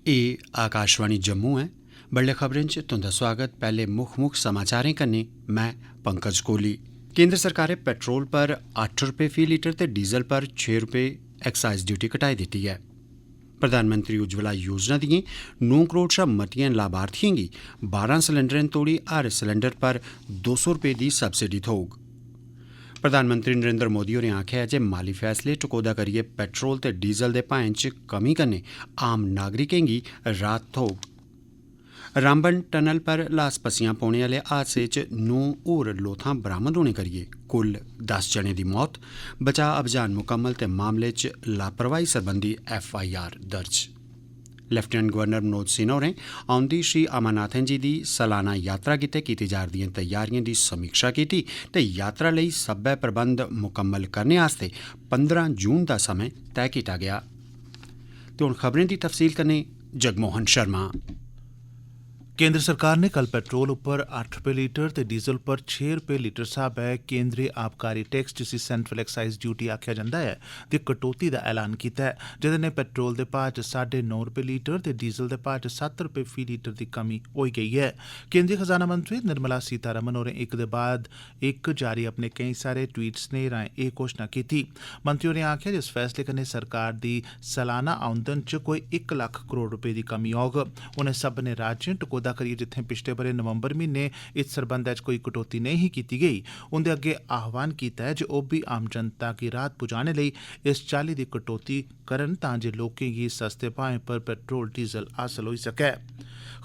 एह् आकाशवाणी जम्मू है। बड़े खबरें च तुंदा स्वागत। पहले मुक्ख समाचारें कन्नै मैं पंकज कोहली। केंद्र सरकारै पेट्रोल पर 8 रुपये फी लीटर ते डीजल पर 6 रुपये एक्साइज ड्यूटी घटाई दित्ती है। प्रधानमंत्री उज्जवला योजना दिएं 9 करोड़ शा मतियें लाभार्थियें गी 12 सिलेंडरें तोड़ी हर सिलेंडर पर 200 रुपये दी सबसिडी थ्होग। प्रधानमंत्री नरेंद्र मोदी होरें आखेआ ऐ जे माली फैसले टकोह्दा करियै पेट्रोल ते डीजल दे भाएं च कमी कन्नै आम नागरिकें गी राहत थ्होग। रामबन टनल पर लास पस्सियां पौने आह्ले हादसे च 9 होर लोथां बरामद होने करियै कुल 10 जनें दी मौत। बचाऽ अभियान मुकम्मल ते मामले च लापरवाही सरबंधी FIR दर्ज। लेफ्टिनेंट गवर्नर मनोज सिन्हा होरें औंदी श्री अमरनाथन जी दी सालाना यात्रा गित्तै कीती जा'रदिएं तैयारिएं दी समीक्षा कीती ते यात्रा लेई सब्बै प्रबंध मुकम्मल करने आस्तै 15 जून दा समें तय कीता गेआ। ते हुण खबरें दी तफसील कन्नै जगमोहन शर्मा। केंद्र सरकार ने कल पेट्रोल उप्पर 8 रुपये लीटर ते डीजल पर 6 रुपये लीटर स्हाबै केंद्री आबकारी टैक्स जिसी सेंट्रल एक्साइज ड्यूटी आखेआ जंदा है दी कटौती दा ऐलान कीता है, जेह्दे नै पेट्रोल दे भाऽ च 9.5 रुपये लीटर ते डीजल दे भाऽ च 7 रुपये फी लीटर दी कमी होई गेई है। केंद्री खजाना मंत्री निर्मला सीतारमण होरें इक दे बाद इक जारी अपने केईं सारे ट्वीट स्नेह राएं एह् घोषणा कीती। मंत्री होरें आखेआ जे इस फैसले कन्नै सरकार दी सालाना आमदन च कोई 1 लक्ख करोड़ रपेऽ दी कमी औग। उनें सब्भनें राज्यें टकोह्दा करियै जित्थें पिछले ब'रे नवंबर म्हीने इस सरबंधै च कोई कटौती नेईं ही कीती गेई, उंदे अग्गे आह्वान कीता ऐ जे ओह् बी आम जनता गी राहत पुजाने लेई इस चाल्ली दी कटौती करन तां जे लोकें गी सस्ते भाएं पर पेट्रोल डीजल हासल होई सकै।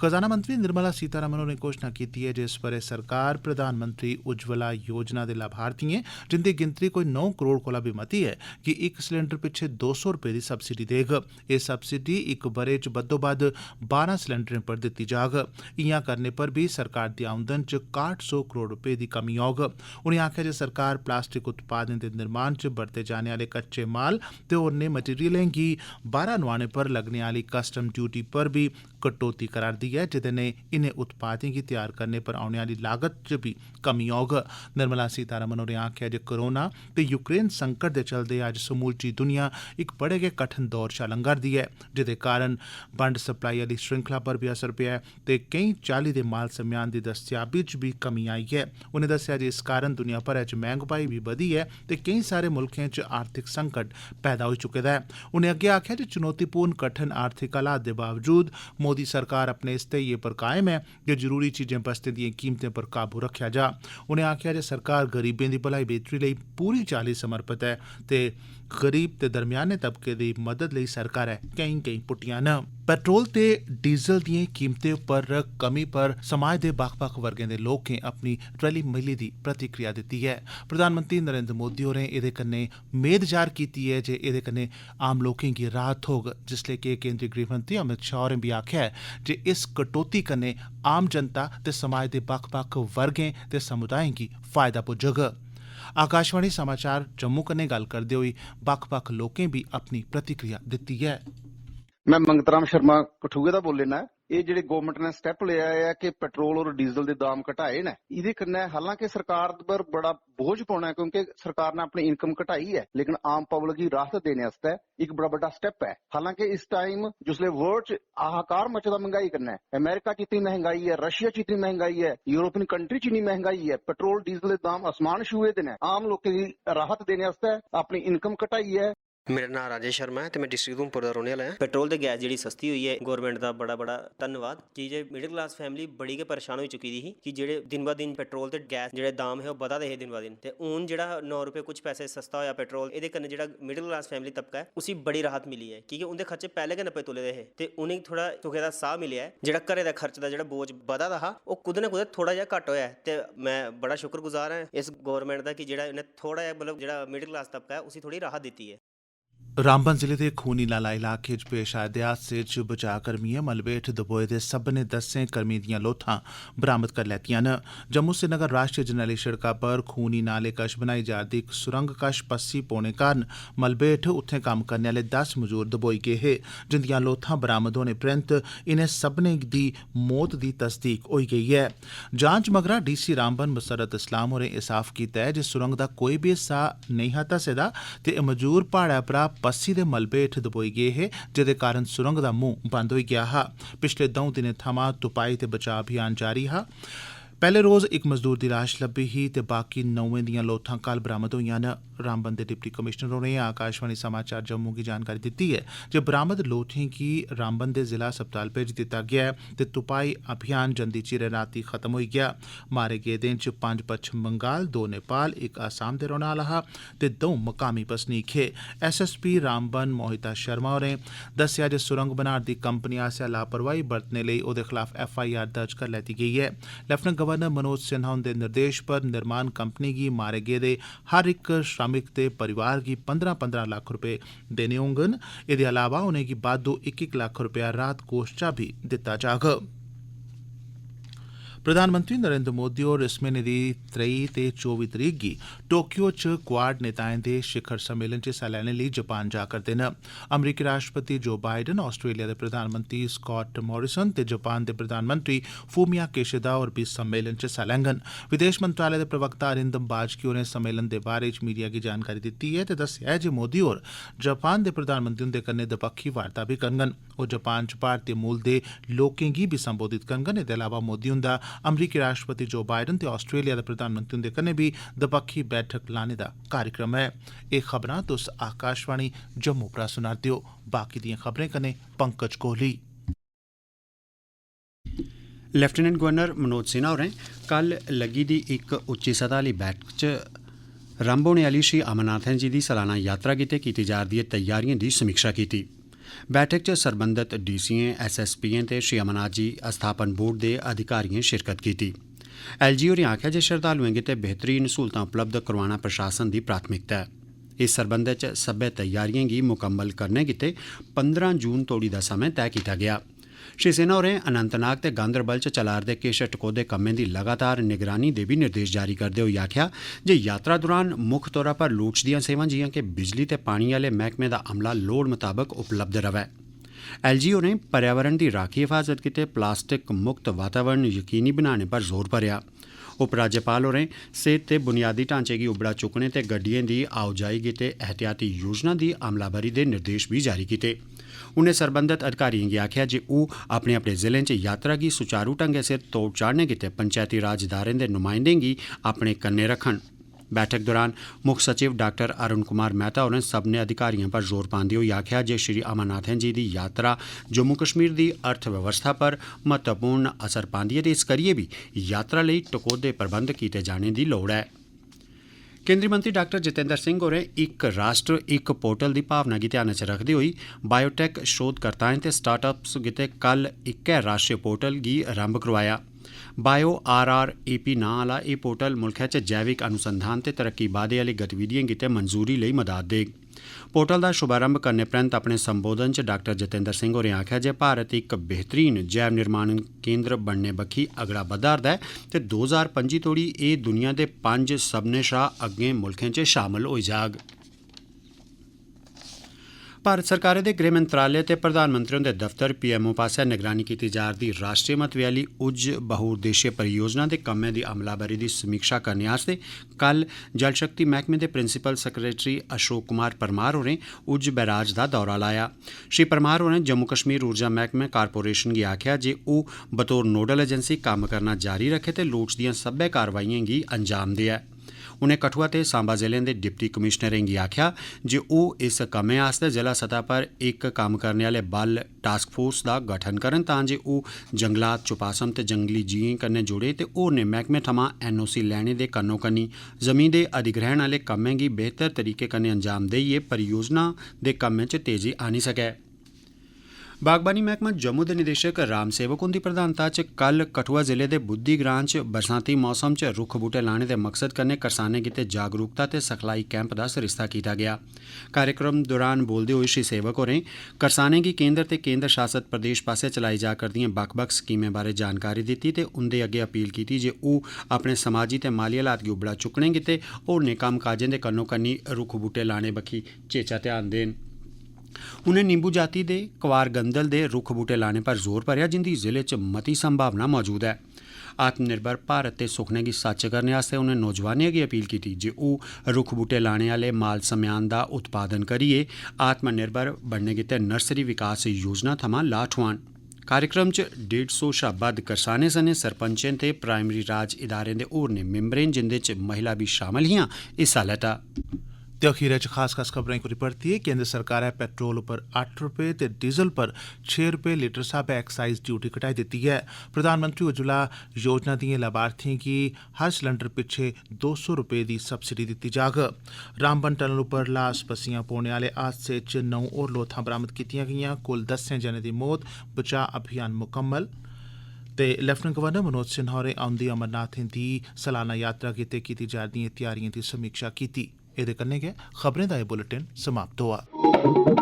खजाना मंत्री निर्मला सीतारमण होरें घोषणा कीती है जे इस ब'रे सरकार प्रधानमंत्री उज्जवला योजना दे लाभार्थियें, जिंदी गिनतरी कोई 9 करोड़ कोला भी मती है, कि इक सिलेंडर पिच्छे 200 रुपये दी सबसिडी देग। एह् सबसिडी इक ब'रे च बद्धोबद्ध 12 सिलेंडरें पर दित्ती जाग। इयां करने पर भी सरकार दी आमदन च 6100 करोड़ रुपये दी कमी औग। उनें आखेआ जे सरकार प्लास्टिक उत्पादें दे निर्माण च बरते जाने आह्ले कच्चे माल ते होरनें मटीरियलें गी बाह्रा नुआने पर लग्गने आह्ली कस्टम ड्यूटी पर बी कटौती करा'रदी है, जेह्दे नै इनें उत्पादें गी तैयार करने पर औने आह्ली लागत च भी कमी औग। निर्मला सीतारमण होरें आखेआ जे कोरोना ते यूक्रेन संकट दे चलदे अज्ज समूलची दुनिया इक बड़े गै कठन दौर शा लंघा'रदी ऐ, जेह्दे कारण बंड सप्लाई आह्ली श्रृंखला पर बी असर पेआ ऐ ते केईं चाल्ली दे माल समेयान दी दस्तयाबी च भी कमी आई ऐ। उनें दस्सेआ जे इस कारण दुनिया भरै च मैंह्गाई भी बधी ऐ ते केईं सारे मुल्खें च आर्थिक संकट पैदा होई चुके दा ऐ। उनें अग्गे आखेआ जे चुनौतीपूर्ण कठन आर्थिक हालात दे बावजूद मोदी सरकार अपने इस ध्येइये पर कायम ऐ जे जरूरी चीजें बस्तें दिएं कीमतें पर काबू रखेआ जा। उनें आखेआ जे सरकार गरीबें दी भलाई बेह्तरी लेई पूरी चाल्ली समर्पित ऐ ते गरीब ते दरम्याने तबके दी मदद लेई सरकारै केईं पुट्टियां न। पेट्रोल ते डीजल दिएं कीमतें पर कमी पर समाज दे बक्ख-बक्ख वर्गें दे लोकें अपनी रली मिली दी प्रतिक्रिया दित्ती ऐ। प्रधानमंत्री नरेंद्र मोदी होरें एह्दे कन्नै मेद जाह्र कीती ऐ जे एह्दे कन्नै आम लोकें गी राहत थ्होग, जिसलै कि केंद्री गृहमंत्री अमित शाह होरें बी आखेआ ऐ जे इस कटौती कन्नै आम जनता ते समाज दे बक्ख-बक्ख वर्गें ते समुदायें गी फायदा पुज्जोग। आकाशवाणी समाचार जम्मू कन्नै गल्ल करदे होई बक्ख-बक्ख लोकें भी अपनी प्रतिक्रिया दित्ती ऐ। मैं मंगत राम शर्मा कठुए दा बोल्ले ना। ਇਹ ਜਿਹੜੇ ਗਵਰਨਮੈਂਟ ਨੇ ਸਟੈਪ ਲਿਆ ਹੈ ਕਿ ਪੈਟਰੋਲ ਔਰ ਡੀਜ਼ਲ ਦੇ ਦਾਮ ਘਟਾਏ ਨੇ, ਇਹਦੇ ਕੰਨੇ ਹਾਲਾਂਕਿ ਸਰਕਾਰ ਪਰ ਬੜਾ ਬੋਝ ਪਾਉਣਾ ਹੈ ਕਿਉਂਕਿ ਸਰਕਾਰ ਨੇ ਆਪਣੀ ਇਨਕਮ ਘਟਾਈ ਹੈ, ਲੇਕਿਨ ਆਮ ਪਬਲਿਕ ਦੀ ਰਾਹਤ ਦੇਣੇ ਵਾਸਤੇ ਇੱਕ ਬੜਾ ਵੱਡਾ ਸਟੈਪ ਹੈ। ਹਾਲਾਂਕਿ ਇਸ ਟਾਈਮ ਜਿਸਲੇ ਵਰਲਡ 'ਚ ਹਾਹਾਕਾਰ ਮਚਦਾ ਮਹਿੰਗਾਈ ਕਰਨਾ ਹੈ, ਅਮਰੀਕਾ 'ਚ ਇਤਨੀ ਮਹਿੰਗਾਈ ਹੈ, ਰਸ਼ੀਆ 'ਚ ਇਤਨੀ ਮਹਿੰਗਾਈ ਹੈ, यूरोपियन कंट्री 'ਚ इतनी महंगाई है, पेट्रोल डीजल के दाम आसमान छूए दे ने, आम लोगों की राहत देने वास्ते अपनी इनकम घटाई है। मेरा नाम राजेश शर्मा है तो मैं डिस्ट्रिक्ट उधमपुर का रोने वाला है। पेट्रोल ते गैस जी सस्ती हुई है, गौरमेंट का बड़ा बड़ा धन्यवाद। कि जे मिडिल क्लास फैमिली बड़ी गै परेशान हो चुकी थी कि जेह्ड़े दिन ब दिन पेट्रोल ते गैस जेह्ड़े दाम है वो बधा दे हे दिन ब दिन, ते हून जेह्ड़ा 9 रुपये कुछ पैसे सस्ता होया पेट्रोल, एह्दे कन्नै जेह्ड़ा मिडिल क्लास फैमिली तबका है उसी बड़ी राहत मिली है, क्योंकि उंदे खर्चे पैह्ले गै नप्पे तुले दे हे ते उनेंगी थोड़ा सुखे दा साह् मिलेआ है। जेह्ड़ा घरै दा खर्च दा जेह्ड़ा बोझ बधा दा हा ओह् कुदै ना कुदै थोड़ा जिहा घट्ट होया है, ते मैं बड़ा शुक्रगुजार हां इस गौरमेंट दा कि जेह्ड़ा इन्नै थोड़ा जिहा मतलब जेह्ड़ा मिडिल क्लास तबका है उसी थोड़ी राहत दित्ती है। रामबन जिले दे खूनी नाला इलाके च पेश आए दे हादसे च बचाऽ कर्मियें मलबे हेठ दबोए दे सब्भनें 10 कर्मियें दियां लोथां बरामद करी लैतियां न। जम्मू श्रीनगर राष्ट्रीय जरनैली सड़का पर खूनी नाले कश बनाई जा'रदी इक सुरंग कश पस्सी पौने कारण मलबे हेठ उत्थें कम्म करने आह्ले 10 मजूर दबोई गे हे, जिंदियां लोथां बरामद होने परैंत इनें सब्भनें दी मौत दी तस्दीक होई गेई ऐ। जांच मगरा DC रामबन मुसरत इस्लाम होरें इंसाफ कीता ऐ जे सुरंग दा कोई बी हिस्सा नेईं हा धसे दा ते मजूर प्हाड़ै परा पस्सी दे मलबे हेठ दबोई गे हे, जेदे कारण सुरंग दा मूंह बंद होई गेआ हा। पिछले 2 दिनें थमां तुपाई ते बचाव अभियान जारी हा। पैहले रोज इक मजदूर दी लाश लब्भी ही ते बाकी 9 दियां लोथां कल बरामद होईयां न। रामबन दे डिप्टी कमिशनर होरें आकाशवाणी समाचार जम्मू गी जानकारी दित्ती है जे बरामद लोथें गी रामबन दे जिला अस्पताल भेजी दित्ता गेआ ऐ ते तुपाई अभियान जंदी चिरें रातीं खत्म होई गेआ। मारे गेदें च 5 पच्छम बंगाल, 2 नेपाल, 1 आसाम दे रौह्ने आह्ला हा ते 2 मकामी बसनीक हे। SSP रामबन मोहिता शर्मा होरें दस्सेआ जे सुरंग बनार दी कंपनी आसेआ लापरवाही बरतने लेई ओह्दे खलाफ FIR दर्ज करी लैती गेई ऐ। लेफ्टिनेंट गवर्नर मनोज सिन्हा हुंदे निर्देश पर निर्माण कंपनी गी मारे गेदे हर इक श्रमिक ते परिवार गी 15-15 लक्ख रपे देने होंगन। एह्दे अलावा उनेंगी बाद्धू 1-1 लक्ख रपेआ राहत कोष चा बी दित्ता जाग। प्रधानमंत्री नरेंद्र मोदी होर इस म्हीने दी 23 ते 24 तरीक गी टोक्यो च क्वाड नेताएं दे शिखर सम्मेलन च हिस्सा लैने लेई जापान जा करदे न। अमरीकी राष्ट्रपति जो बाइडन, ऑस्ट्रेलिया दे प्रधानमंत्री स्कॉट मॉरिसन ते जापान दे प्रधानमंत्री फूमिया किशिदा होर बी सम्मेलन च हिस्सा लैंगन। विदेश मंत्रालय दे प्रवक्ता अरिंदम बाजकी होरें सम्मेलन दे बारे च मीडिया गी जानकारी दित्ती है ते दस्सेआ जे मोदी होर जापान दे प्रधानमंत्री हुंदे कन्नै दपक्खी वार्ता बी करङन। ओह् जापान च भारतीय मूल दे लोकें गी बी संबोधित करङन। एह्दे अलावा मोदी हुंदा अमरीकी राष्ट्रपति जो बाइडन ते ऑस्ट्रेलिया दे प्रधानमंत्री हुंदे कन्नै बी दपक्खी बैठक लाने दा कार्यक्रम ऐ। एह् खबरां तुस आकाशवाणी जम्मू परा सुना'रदे ओ। बाकी दियां खबरें कन्नै पंकज कोहली। लेफ्टिनेंट गवर्नर मनोज सिन्हा होरें कल लग्गी दी इक उच्ची सतह आह्ली बैठक च रंभ होने आह्ली श्री अमरनाथन जी दी सालाना यात्रा गितै कीती जा'रदी तैयारिएं दी समीक्षा कीती। बैठक च सरबंधत DCएं, SSPएं ते श्री अमरनाथ जी अस्थापन बोर्ड दे अधिकारिएं शिरकत कीती। LG होरें आखेआ जे श्रद्धालुएं गितै बेहतरीन सहूलतां उपलब्ध करोआना प्रशासन दी प्राथमिकता ऐ। इस सरबंधै च सब्बै तैयारिएं गी मुकम्मल करने गितै 15 जून तोड़ी दा समें तैऽ कीता गेआ। श्री सिन्हा होरें अनंतनाग ते गांदरबल च चला'रदे किश टकोह्दे कम्में दी लगातार निगरानी दे बी निर्देश जारी करदे होई आखेआ जे यात्रा दौरान मुक्ख तौरा पर लोड़चदियां सेवां जि'यां कि बिजली ते पानी आह्ले मैह्कमे दा अमला लोड़ मताबक उपलब्ध रवै। LG होरें पर्यावरण दी राखी हिफाजत गितै प्लास्टिक मुक्त वातावरण यकीनी बनाने पर जोर भरेआ। उपराज्यपाल होरें सेहत ते बुनियादी ढांचे गी उबड़ा चुक्कने ते गड्डिएं दी आओजाई गितै एहतियाती योजना दी अमलावरी दे निर्देश बी जारी कीते। उनें सरबंधत अधिकारिएं गी आखेआ जे ओह् अपने अपने जिलें च यात्रा गी सुचारू ढंगै सिर तोड़ चाढ़ने गितै पंचैती राज इदारें दे नुमाइंदें गी अपने कन्नै रखन। बैठक दौरान मुक्ख सचिव डाक्टर अरुण कुमार मेहता होरें सब्भनें अधिकारिएं पर जोर पांदे होई आखेआ जे श्री अमरनाथन जी दी यात्रा जम्मू कश्मीर दी अर्थव्यवस्था पर महत्वपूर्ण असर पांदी ऐ ते इस करियै बी यात्रा लेई टकोह्दे प्रबंध कीते जाने दी लोड़ ऐ। केंद्री मंत्री डॉक्टर जितेंद्र सिंह होरें इक राष्ट्र इक पोर्टल दी भावना गी ध्यानै च रखदे होई बायोटेक शोधकर्ताएं ते स्टार्टअप्स गितै कल इक्कै राष्ट्रीय पोर्टल गी रंभ करोआया। बायो RRAP नां आह्ला एह् पोर्टल मुल्खै च जैविक अनुसंधान ते तरक्की बाद्दे आह्ली गतिविधिएं गितै मंजूरी लेई मदाद देग। पोर्टल दा शुभारंभ करने परैंत अपने संबोधन च डॉक्टर जितेंद्र सिंह होरें आखेआ जे भारत इक बेहतरीन जैव निर्माण केंद्र बनने बक्खी अगड़ा बधा'रदा ऐ ते 2025 तोड़ी एह् दुनिया दे 5 सभनें शा अग्गें मुल्खें च शामल होई जाग। भारत सरकारै दे गृह मंत्रालय ते प्रधानमंत्री हुंदे दफ्तर PMO पास्सेआ निगरानी कीती जा'रदी राष्ट्रीय महत्वै आह्ली उज्ज बहुउद्देशीय परियोजना दे कम्मै दी अमलावरी दी समीक्षा करने आस्तै कल जल शक्ति मैह्कमे दे प्रिंसिपल सैक्रेटरी अशोक कुमार परमार होरें उज्ज बैराज दा दौरा लाया। श्री परमार होरें जम्मू कश्मीर ऊर्जा मैह्कमे कारपोरेशन गी आखेआ जे ओह् बतौर नोडल एजेंसी कम्म करना जारी रक्खे ते लोड़चदियां सब्बै कार्रवाइएं गी अंजाम देऐ। उनें कठुआ ते सांबा जिलें दे डिप्टी कमिशनरें गी आखेआ जे ओह् इस कम्मै आस्तै जिला सतह पर इक कम्म करने आह्ले बल टास्क फोर्स दा गठन करन तां जे ओह् जंगलात, चौपासम ते जंगली जीएं कन्नै जुड़े ते होरनें मैह्कमें थमां NOC लैने दे कन्नो कन्नी जमीं दे अधिग्रहण आह्ले कम्में गी बेहतर तरीके कन्नै अंजाम देइयै परियोजना दे कम्में च तेजी आनी सकै। बागबानी मैह्कमा जम्मू दे निदेशक राम सेवक हुंदी प्रधानता च कल कठुआ जिले दे बुद्धी ग्रां च बरसांती मौसम च रुक्ख बूह्टे लाने दे मकसद कन्नै करसानें गितै जागरूकता ते सखलाई कैंप दा सरिस्ता कीता गेआ। कार्यक्रम दौरान बोलदे होई श्री सेवक होरें करसानें गी केंद्र ते केंद्र शासत प्रदेश पास्सेआ चलाई जा करदियां बक्ख-बक्ख स्कीमें बारै जानकारी दित्ती ते उंदे अग्गे अपील कीती जे ओह् अपने समाजी ते माली हालात गी उबड़ा चुक्कने गितै होरनें कम्म काजें दे कन्नो कन्नी रुक्ख बूह्टे लाने बक्खी चेचा ध्यान देन। उनें नींबू जाति दे कवार गंदल दे रुक्ख बूह्टे लाने पर जोर भरेआ जिंदी जिले च मती संभावना मौजूद ऐ। आत्मनिर्भर भारत दे सुखने गी सच करने आस्तै उनें नौजवानें गी अपील कीती जे ओह् रुक्ख बूह्टे लाने आह्ले माल सम्यान दा उत्पादन करियै आत्मनिर्भर बनने गितै नर्सरी विकास योजना थमां लाह् ठोआन। कार्यक्रम च 150 शा बद्ध करसानें सने सरपंचें ते प्राइमरी राज इदारें दे होरनें मिंबरें जिंदे च महिला बी शामल हियां हिस्सा लैता। ते अखीरै च खास खबरें को परतियै केंद्र सरकारै पेट्रोल पर 8 रुपये ते डीजल पर 6 रुपये लीटर स्हाबै एक्साइज ड्यूटी घटाई दित्ती ऐ। प्रधानमंत्री उज्जवला योजना दिएं लाभार्थिएं गी हर सिलेंडर पिच्छे 200 रुपये दी सब्सिडी दित्ती जाग। रामबन टनल उप्पर लास पस्सियां पौने आह्ले हादसे च 9 होर लोथां बरामद कीतियां गेईआं। कुल 10 जनें दी मौत। बचाऽ अभियान मुकम्मल। ते लेफ्टिनेंट गवर्नर मनोज सिन्हा होरें औंदी अमरनाथें दी सालाना यात्रा गितै कीती जा'रदिएं त्यारिएं दी समीक्षा कीती। एह्दे कन्नै गै खबरें दा एह् बुलेटिन समाप्त होआ।